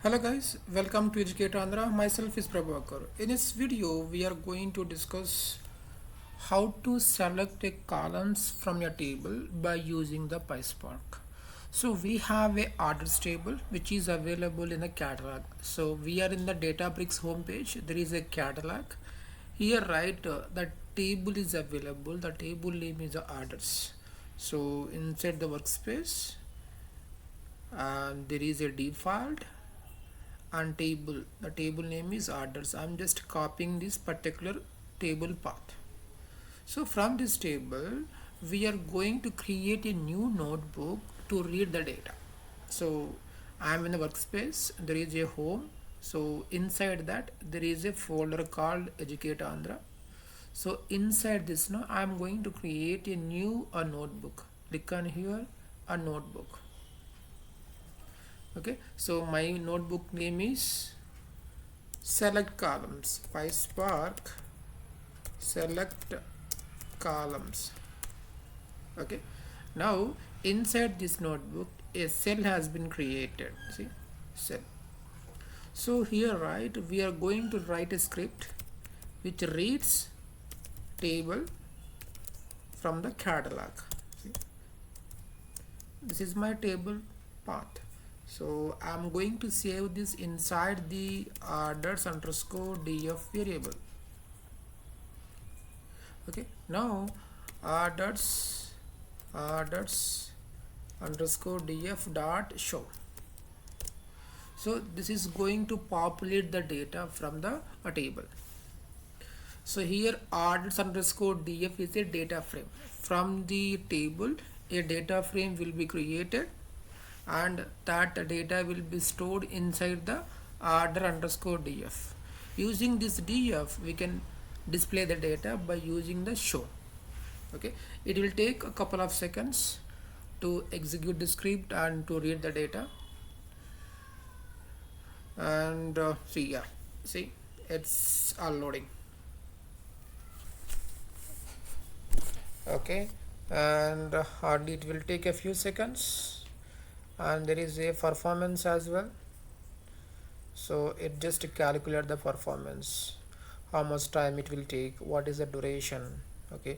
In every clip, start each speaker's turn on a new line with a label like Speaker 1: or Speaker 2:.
Speaker 1: Hello guys, welcome to Educate Andhra. Myself is Prabhakar. In this video, we are going to discuss how to select a columns from your table by using the PySpark. So we have a orders table which is available in the catalog. So we are in the Databricks homepage. There is a catalog. Here, right, the table is available. The table name is orders. So inside the workspace, there is a default and table. The table name is orders. I'm just copying this particular table path. So from this table we are going to create a new notebook to read the data. So I'm in the workspace, there is a home. So inside that there is a folder called Educate Andhra. So inside this now I'm going to create a new notebook. Click on here, a notebook. Okay, so my notebook name is select columns, PySpark select columns. Okay, now inside this notebook a cell has been created. See, cell. So here, right, we are going to write a script which reads table from the catalog. See, this is my table path. So I'm going to save this inside the orders underscore df variable. Okay, now orders underscore df dot show. So this is going to populate the data from the table. So here orders underscore df is a data frame. From the table a data frame will be created and that data will be stored inside the order underscore df. Using this df we can display the data by using the show. Okay, it will take a couple of seconds to execute the script and to read the data. And see it's all loading. Okay, and hardly it will take a few seconds. And there is a performance as well, so it just calculate the performance, how much time it will take, what is the duration, okay,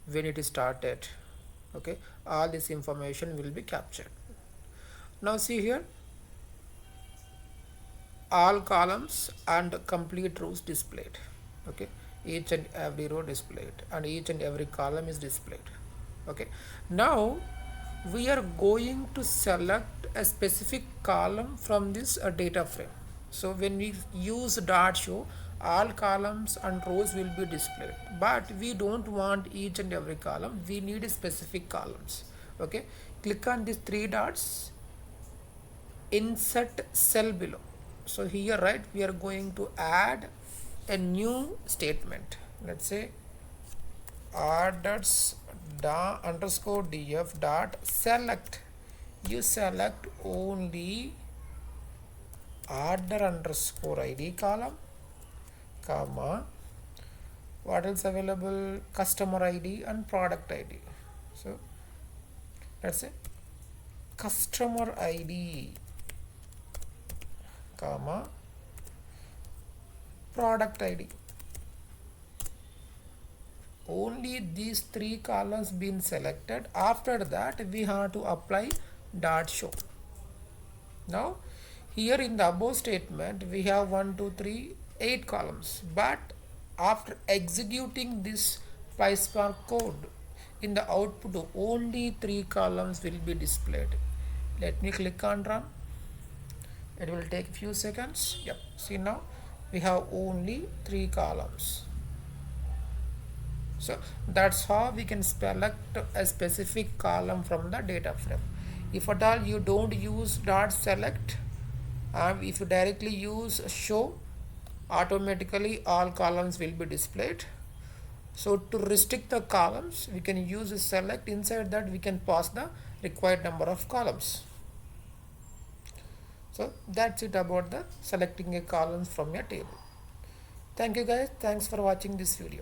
Speaker 1: when it is started. Okay, all this information will be captured. Now see here, all columns and complete rows displayed. Okay, each and every row displayed and each and every column is displayed. Okay, now we are going to select a specific column from this data frame. So when we use dot show, all columns and rows will be displayed, but we don't want each and every column, we need specific columns. Okay, click on these three dots, insert cell below. So here, right, we are going to add a new statement. Let's say orders underscore df dot select. You select only order underscore id column, comma, what else available, customer id and product id. So let's say customer id, comma, product id. Only these three columns been selected. After that we have to apply dot show. Now here in the above statement we have 1 2 3 8 columns, but after executing this PySpark code in the output only 3 columns will be displayed. Let me click on run. It will take a few seconds. Yep, see now we have only 3 columns. So that's how we can select a specific column from the data frame. If at all you don't use dot select, if you directly use show, automatically all columns will be displayed. So to restrict the columns we can use select. Inside that we can pass the required number of columns. So that's it about the selecting a column from your table. Thank you guys, thanks for watching this video.